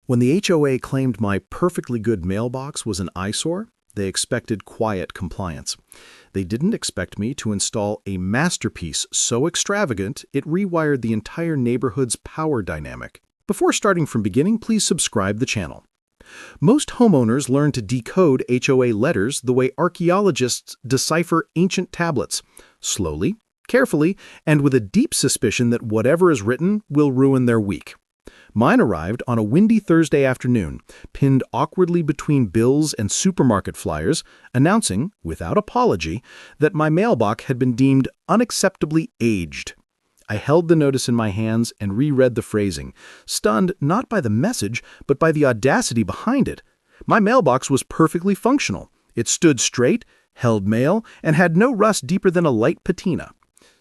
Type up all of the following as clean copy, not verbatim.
When the HOA claimed my perfectly good mailbox was an eyesore, they expected quiet compliance. They didn't expect me to install a masterpiece so extravagant it rewired the entire neighborhood's power dynamic. Before starting from beginning, please subscribe the channel. Most homeowners learn to decode HOA letters the way archaeologists decipher ancient tablets, slowly, carefully, and with a deep suspicion that whatever is written will ruin their week. Mine arrived on a windy Thursday afternoon, pinned awkwardly between bills and supermarket flyers, announcing, without apology, that my mailbox had been deemed unacceptably aged. I held the notice in my hands and reread the phrasing, stunned not by the message, but by the audacity behind it. My mailbox was perfectly functional. It stood straight, held mail, and had no rust deeper than a light patina.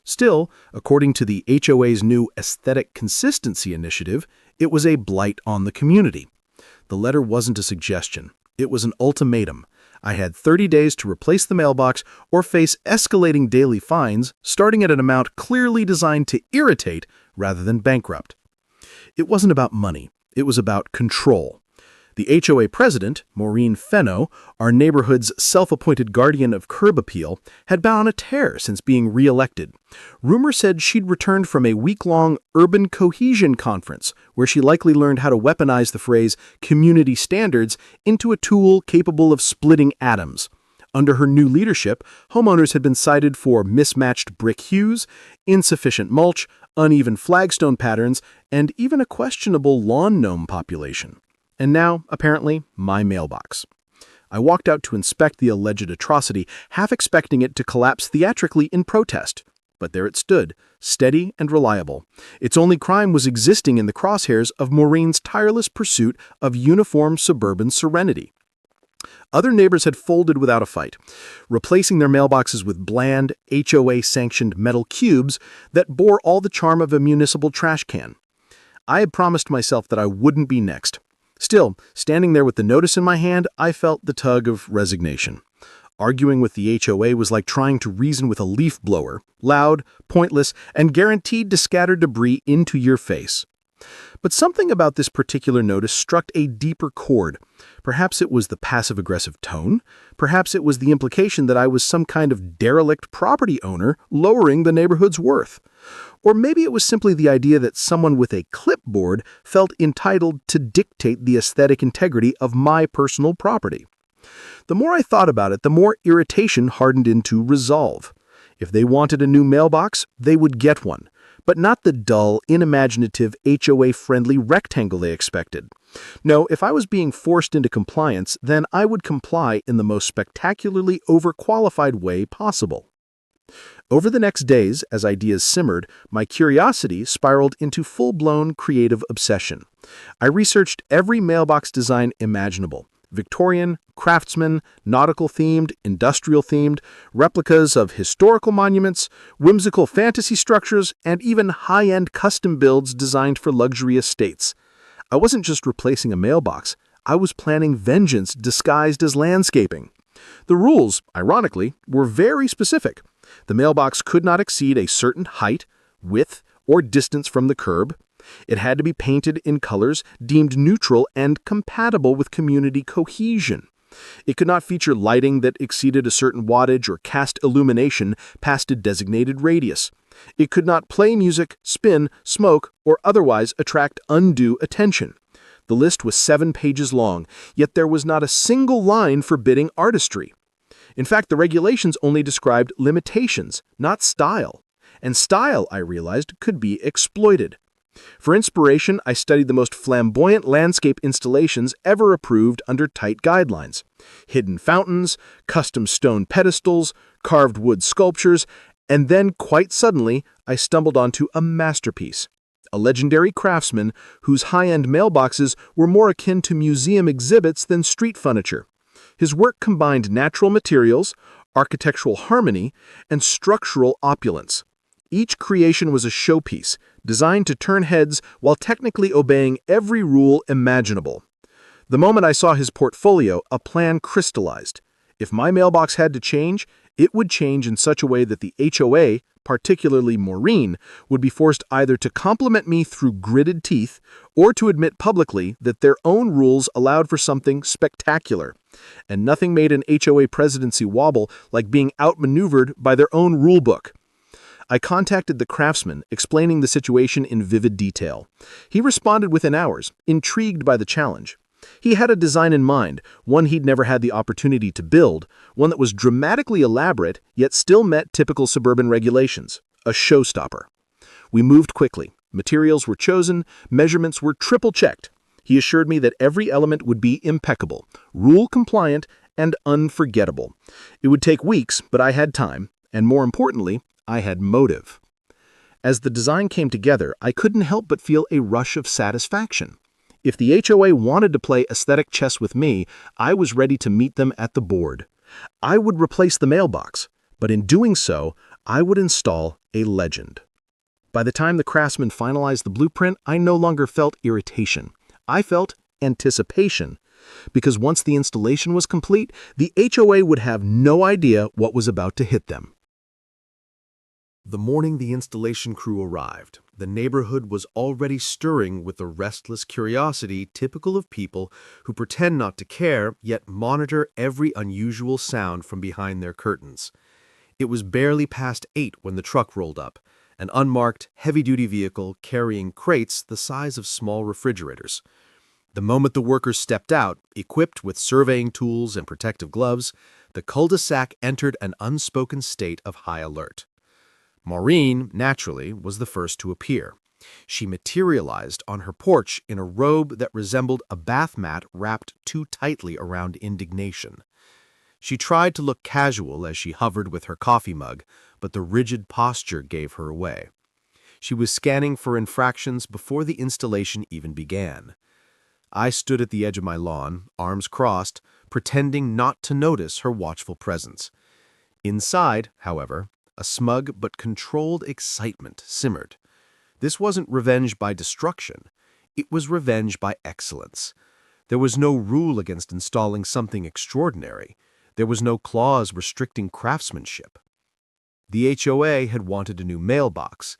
Still, according to the HOA's new Aesthetic Consistency Initiative, it was a blight on the community. The letter wasn't a suggestion. It was an ultimatum. I had 30 days to replace the mailbox or face escalating daily fines, starting at an amount clearly designed to irritate rather than bankrupt. It wasn't about money. It was about control. The HOA president, Maureen Fenno, our neighborhood's self-appointed guardian of curb appeal, had been on a tear since being re-elected. Rumor said she'd returned from a week-long urban cohesion conference, where she likely learned how to weaponize the phrase community standards into a tool capable of splitting atoms. Under her new leadership, homeowners had been cited for mismatched brick hues, insufficient mulch, uneven flagstone patterns, and even a questionable lawn gnome population. And now, apparently, my mailbox. I walked out to inspect the alleged atrocity, half expecting it to collapse theatrically in protest. But there it stood, steady and reliable. Its only crime was existing in the crosshairs of Maureen's tireless pursuit of uniform suburban serenity. Other neighbors had folded without a fight, replacing their mailboxes with bland, HOA-sanctioned metal cubes that bore all the charm of a municipal trash can. I had promised myself that I wouldn't be next. Still, standing there with the notice in my hand, I felt the tug of resignation. Arguing with the HOA was like trying to reason with a leaf blower, loud, pointless, and guaranteed to scatter debris into your face. But something about this particular notice struck a deeper chord. Perhaps it was the passive-aggressive tone. Perhaps it was the implication that I was some kind of derelict property owner lowering the neighborhood's worth. Or maybe it was simply the idea that someone with a clipboard felt entitled to dictate the aesthetic integrity of my personal property. The more I thought about it, the more irritation hardened into resolve. If they wanted a new mailbox, they would get one, but not the dull, unimaginative, HOA-friendly rectangle they expected. No, if I was being forced into compliance, then I would comply in the most spectacularly overqualified way possible. Over the next days, as ideas simmered, my curiosity spiraled into full-blown creative obsession. I researched every mailbox design imaginable: Victorian, craftsman, nautical-themed, industrial-themed, replicas of historical monuments, whimsical fantasy structures, and even high-end custom builds designed for luxury estates. I wasn't just replacing a mailbox. I was planning vengeance disguised as landscaping. The rules, ironically, were very specific. The mailbox could not exceed a certain height, width, or distance from the curb. It had to be painted in colors deemed neutral and compatible with community cohesion. It could not feature lighting that exceeded a certain wattage or cast illumination past a designated radius. It could not play music, spin, smoke, or otherwise attract undue attention. The list was 7 pages long, yet there was not a single line forbidding artistry. In fact, the regulations only described limitations, not style. And style, I realized, could be exploited. For inspiration, I studied the most flamboyant landscape installations ever approved under tight guidelines. Hidden fountains, custom stone pedestals, carved wood sculptures, and then, quite suddenly, I stumbled onto a masterpiece. A legendary craftsman whose high-end mailboxes were more akin to museum exhibits than street furniture. His work combined natural materials, architectural harmony, and structural opulence. Each creation was a showpiece, designed to turn heads while technically obeying every rule imaginable. The moment I saw his portfolio, a plan crystallized. If my mailbox had to change, it would change in such a way that the HOA, particularly Maureen, would be forced either to compliment me through gritted teeth or to admit publicly that their own rules allowed for something spectacular. And nothing made an HOA presidency wobble like being outmaneuvered by their own rulebook. I contacted the craftsman, explaining the situation in vivid detail. He responded within hours, intrigued by the challenge. He had a design in mind, one he'd never had the opportunity to build, one that was dramatically elaborate, yet still met typical suburban regulations. A showstopper. We moved quickly. Materials were chosen, measurements were triple-checked. He assured me that every element would be impeccable, rule-compliant, and unforgettable. It would take weeks, but I had time, and more importantly, I had motive. As the design came together, I couldn't help but feel a rush of satisfaction. If the HOA wanted to play aesthetic chess with me, I was ready to meet them at the board. I would replace the mailbox, but in doing so, I would install a legend. By the time the craftsman finalized the blueprint, I no longer felt irritation. I felt anticipation, because once the installation was complete, the HOA would have no idea what was about to hit them. The morning the installation crew arrived, the neighborhood was already stirring with the restless curiosity typical of people who pretend not to care, yet monitor every unusual sound from behind their curtains. It was barely past 8 when the truck rolled up, an unmarked, heavy-duty vehicle carrying crates the size of small refrigerators. The moment the workers stepped out, equipped with surveying tools and protective gloves, the cul-de-sac entered an unspoken state of high alert. Maureen, naturally, was the first to appear. She materialized on her porch in a robe that resembled a bath mat wrapped too tightly around indignation. She tried to look casual as she hovered with her coffee mug, but the rigid posture gave her away. She was scanning for infractions before the installation even began. I stood at the edge of my lawn, arms crossed, pretending not to notice her watchful presence. Inside, however, a smug but controlled excitement simmered. This wasn't revenge by destruction. It was revenge by excellence. There was no rule against installing something extraordinary. There was no clause restricting craftsmanship. The HOA had wanted a new mailbox.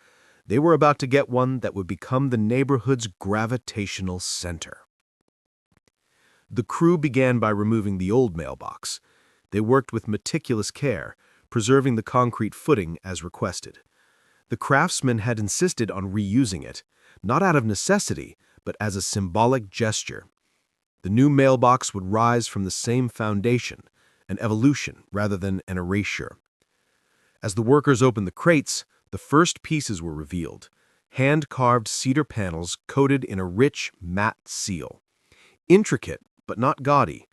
They were about to get one that would become the neighborhood's gravitational center. The crew began by removing the old mailbox. They worked with meticulous care, preserving the concrete footing as requested. The craftsman had insisted on reusing it, not out of necessity, but as a symbolic gesture. The new mailbox would rise from the same foundation, an evolution rather than an erasure. As the workers opened the crates, the first pieces were revealed, hand-carved cedar panels coated in a rich, matte seal. Intricate, but not gaudy,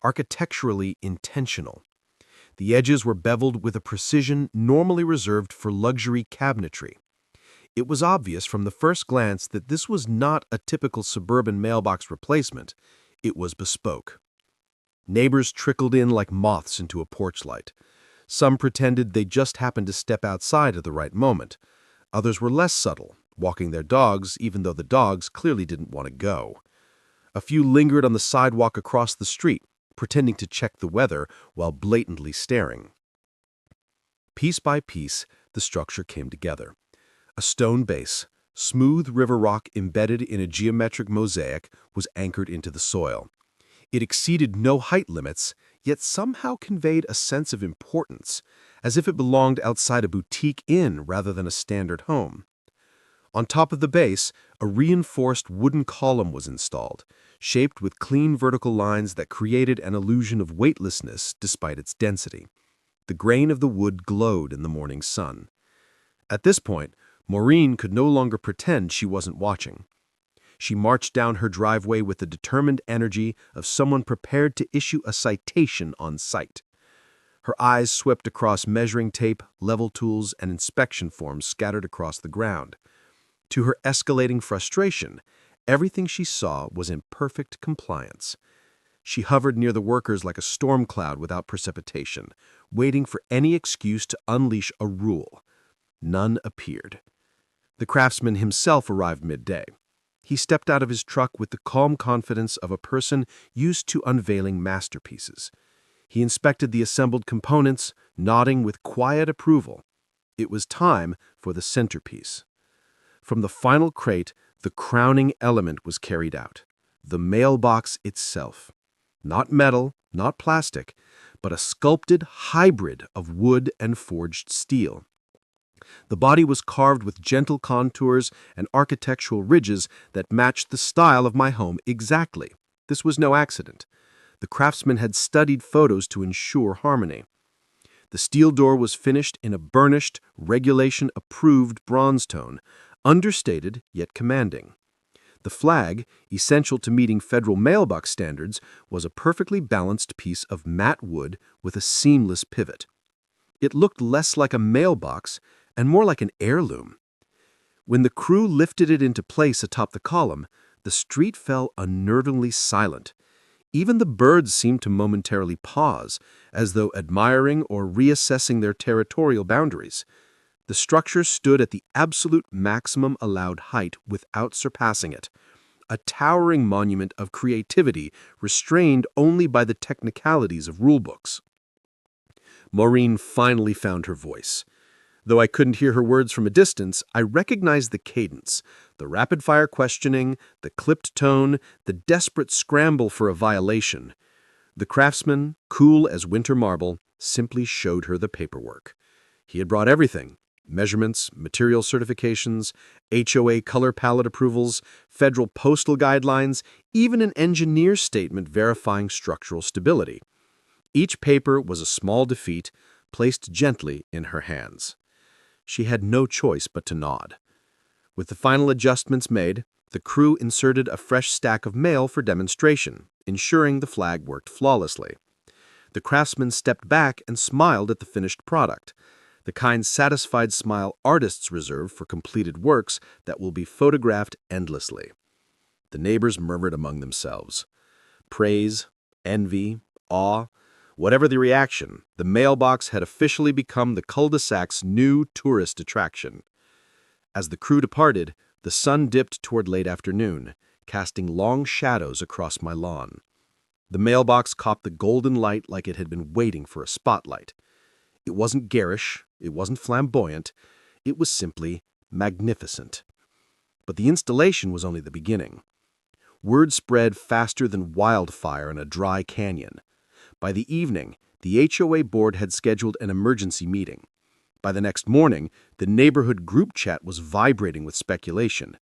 architecturally intentional. The edges were beveled with a precision normally reserved for luxury cabinetry. It was obvious from the first glance that this was not a typical suburban mailbox replacement. It was bespoke. Neighbors trickled in like moths into a porch light. Some pretended they just happened to step outside at the right moment. Others were less subtle, walking their dogs even though the dogs clearly didn't want to go. A few lingered on the sidewalk across the street, pretending to check the weather while blatantly staring. Piece by piece, the structure came together. A stone base, smooth river rock embedded in a geometric mosaic, was anchored into the soil. It exceeded no height limits, yet somehow conveyed a sense of importance, as if it belonged outside a boutique inn rather than a standard home. On top of the base, a reinforced wooden column was installed, shaped with clean vertical lines that created an illusion of weightlessness despite its density. The grain of the wood glowed in the morning sun. At this point, Maureen could no longer pretend she wasn't watching. She marched down her driveway with the determined energy of someone prepared to issue a citation on sight. Her eyes swept across measuring tape, level tools, and inspection forms scattered across the ground. To her escalating frustration, everything she saw was in perfect compliance. She hovered near the workers like a storm cloud without precipitation, waiting for any excuse to unleash a rule. None appeared. The craftsman himself arrived midday. He stepped out of his truck with the calm confidence of a person used to unveiling masterpieces. He inspected the assembled components, nodding with quiet approval. It was time for the centerpiece. From the final crate, the crowning element was carried out. The mailbox itself. Not metal, not plastic, but a sculpted hybrid of wood and forged steel. The body was carved with gentle contours and architectural ridges that matched the style of my home exactly. This was no accident. The craftsman had studied photos to ensure harmony. The steel door was finished in a burnished, regulation-approved bronze tone, understated yet commanding. The flag, essential to meeting federal mailbox standards, was a perfectly balanced piece of matte wood with a seamless pivot. It looked less like a mailbox and more like an heirloom. When the crew lifted it into place atop the column, the street fell unnervingly silent. Even the birds seemed to momentarily pause, as though admiring or reassessing their territorial boundaries. The structure stood at the absolute maximum allowed height without surpassing it, a towering monument of creativity restrained only by the technicalities of rulebooks. Maureen finally found her voice. Though I couldn't hear her words from a distance, I recognized the cadence, the rapid-fire questioning, the clipped tone, the desperate scramble for a violation. The craftsman, cool as winter marble, simply showed her the paperwork. He had brought everything: measurements, material certifications, HOA color palette approvals, federal postal guidelines, even an engineer's statement verifying structural stability. Each paper was a small defeat, placed gently in her hands. She had no choice but to nod. With the final adjustments made, the crew inserted a fresh stack of mail for demonstration, ensuring the flag worked flawlessly. The craftsman stepped back and smiled at the finished product, the kind satisfied smile artists reserve for completed works that will be photographed endlessly. The neighbors murmured among themselves. Praise, envy, awe, whatever the reaction, the mailbox had officially become the cul-de-sac's new tourist attraction. As the crew departed, the sun dipped toward late afternoon, casting long shadows across my lawn. The mailbox caught the golden light like it had been waiting for a spotlight. It wasn't garish, it wasn't flamboyant, it was simply magnificent. But the installation was only the beginning. Word spread faster than wildfire in a dry canyon. By the evening, the HOA board had scheduled an emergency meeting. By the next morning, the neighborhood group chat was vibrating with speculation.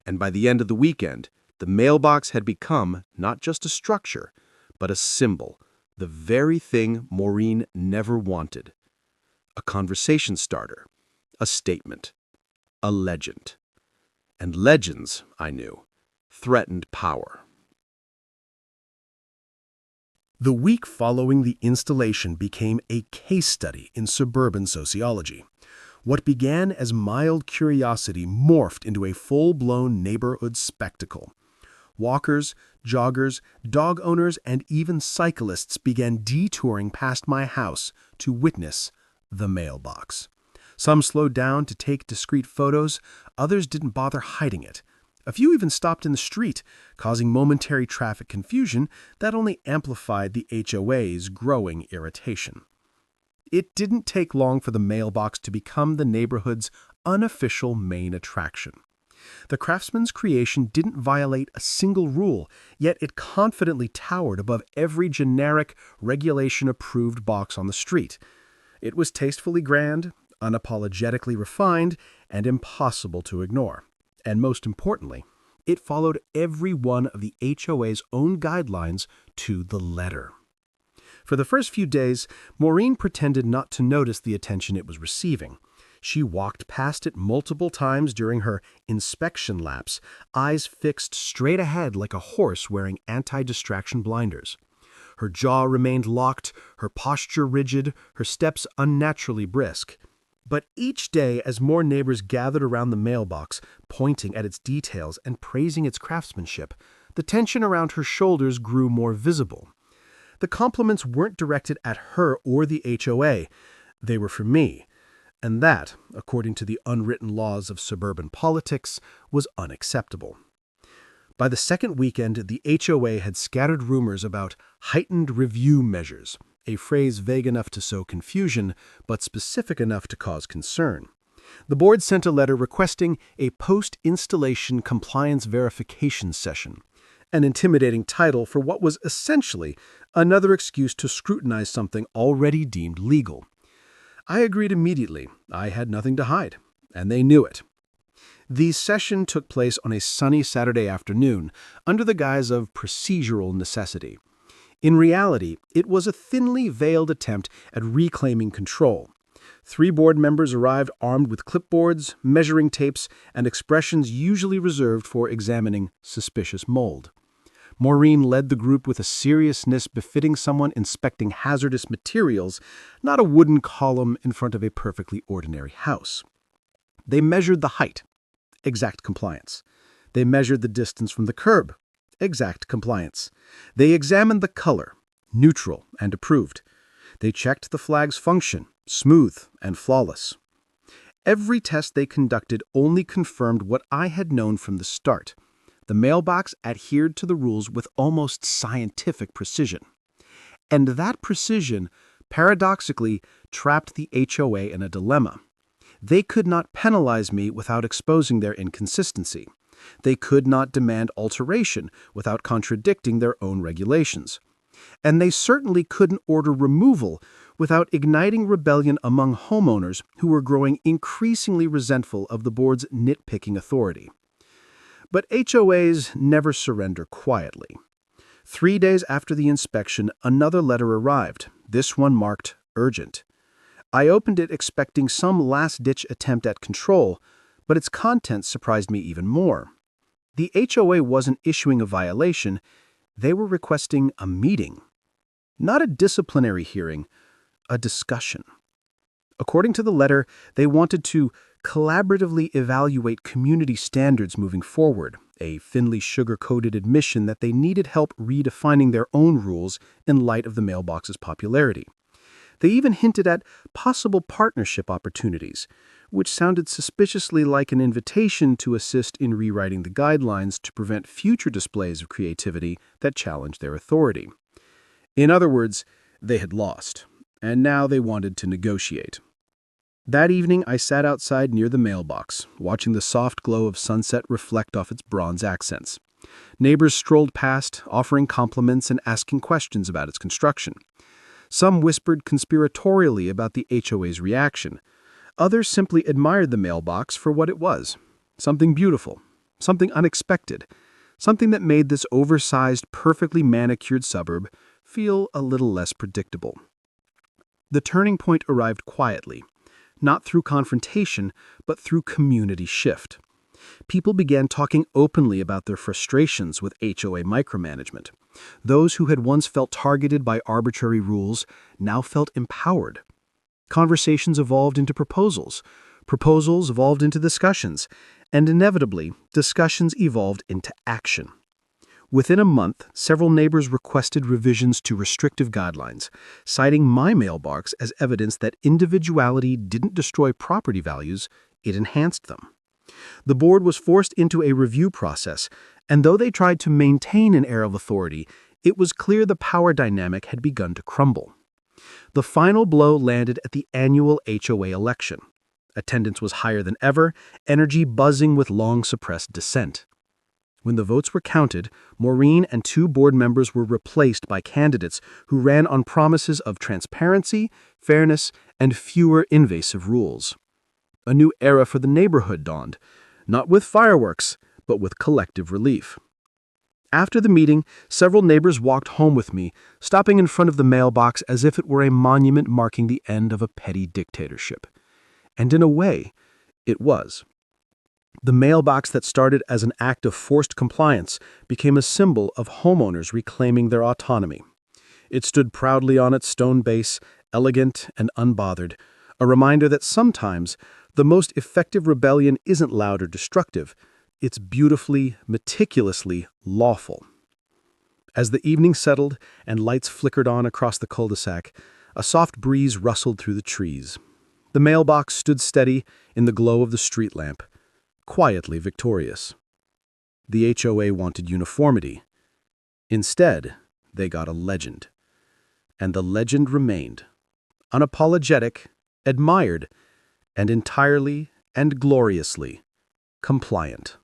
And by the end of the weekend, the mailbox had become not just a structure, but a symbol, the very thing Maureen never wanted. A conversation starter, a statement, a legend. And legends, I knew, threatened power. The week following the installation became a case study in suburban sociology. What began as mild curiosity morphed into a full-blown neighborhood spectacle. Walkers, joggers, dog owners, and even cyclists began detouring past my house to witness the mailbox. Some slowed down to take discreet photos, others didn't bother hiding it. A few even stopped in the street, causing momentary traffic confusion that only amplified the HOA's growing irritation. It didn't take long for the mailbox to become the neighborhood's unofficial main attraction. The craftsman's creation didn't violate a single rule, yet it confidently towered above every generic, regulation-approved box on the street. It was tastefully grand, unapologetically refined, and impossible to ignore. And most importantly, it followed every one of the HOA's own guidelines to the letter. For the first few days, Maureen pretended not to notice the attention it was receiving. She walked past it multiple times during her inspection laps, eyes fixed straight ahead like a horse wearing anti-distraction blinders. Her jaw remained locked, her posture rigid, her steps unnaturally brisk. But each day, as more neighbors gathered around the mailbox, pointing at its details and praising its craftsmanship, the tension around her shoulders grew more visible. The compliments weren't directed at her or the HOA. They were for me. And that, according to the unwritten laws of suburban politics, was unacceptable. By the second weekend, the HOA had scattered rumors about heightened review measures, a phrase vague enough to sow confusion, but specific enough to cause concern. The board sent a letter requesting a post-installation compliance verification session, an intimidating title for what was essentially another excuse to scrutinize something already deemed legal. I agreed immediately. I had nothing to hide, and they knew it. The session took place on a sunny Saturday afternoon under the guise of procedural necessity. In reality, it was a thinly veiled attempt at reclaiming control. 3 board members arrived armed with clipboards, measuring tapes, and expressions usually reserved for examining suspicious mold. Maureen led the group with a seriousness befitting someone inspecting hazardous materials, not a wooden column in front of a perfectly ordinary house. They measured the height. Exact compliance. They measured the distance from the curb. Exact compliance. They examined the color. Neutral and approved. They checked the flag's function. Smooth and flawless. Every test they conducted only confirmed what I had known from the start. The mailbox adhered to the rules with almost scientific precision. And that precision, paradoxically, trapped the HOA in a dilemma. They could not penalize me without exposing their inconsistency. They could not demand alteration without contradicting their own regulations. And they certainly couldn't order removal without igniting rebellion among homeowners who were growing increasingly resentful of the board's nitpicking authority. But HOAs never surrender quietly. 3 days after the inspection, another letter arrived, this one marked urgent. I opened it expecting some last-ditch attempt at control, but its contents surprised me even more. The HOA wasn't issuing a violation, they were requesting a meeting. Not a disciplinary hearing, a discussion. According to the letter, they wanted to collaboratively evaluate community standards moving forward, a thinly sugar-coated admission that they needed help redefining their own rules in light of the mailbox's popularity. They even hinted at possible partnership opportunities, which sounded suspiciously like an invitation to assist in rewriting the guidelines to prevent future displays of creativity that challenged their authority. In other words, they had lost, and now they wanted to negotiate. That evening, I sat outside near the mailbox, watching the soft glow of sunset reflect off its bronze accents. Neighbors strolled past, offering compliments and asking questions about its construction. Some whispered conspiratorially about the HOA's reaction. Others simply admired the mailbox for what it was. Something beautiful, something unexpected, something that made this oversized, perfectly manicured suburb feel a little less predictable. The turning point arrived quietly, not through confrontation, but through community shift. People began talking openly about their frustrations with HOA micromanagement. Those who had once felt targeted by arbitrary rules now felt empowered. Conversations evolved into proposals. Proposals evolved into discussions. And inevitably, discussions evolved into action. Within a month, several neighbors requested revisions to restrictive guidelines, citing my mailbox as evidence that individuality didn't destroy property values, it enhanced them. The board was forced into a review process, and though they tried to maintain an air of authority, it was clear the power dynamic had begun to crumble. The final blow landed at the annual HOA election. Attendance was higher than ever, energy buzzing with long-suppressed dissent. When the votes were counted, Maureen and 2 board members were replaced by candidates who ran on promises of transparency, fairness, and fewer invasive rules. A new era for the neighborhood dawned, not with fireworks, but with collective relief. After the meeting, several neighbors walked home with me, stopping in front of the mailbox as if it were a monument marking the end of a petty dictatorship. And in a way, it was. The mailbox that started as an act of forced compliance became a symbol of homeowners reclaiming their autonomy. It stood proudly on its stone base, elegant and unbothered, a reminder that sometimes the most effective rebellion isn't loud or destructive, it's beautifully, meticulously lawful. As the evening settled and lights flickered on across the cul-de-sac, a soft breeze rustled through the trees. The mailbox stood steady in the glow of the street lamp, quietly victorious. The HOA wanted uniformity. Instead, they got a legend. And the legend remained. Unapologetic, admired, and entirely and gloriously compliant.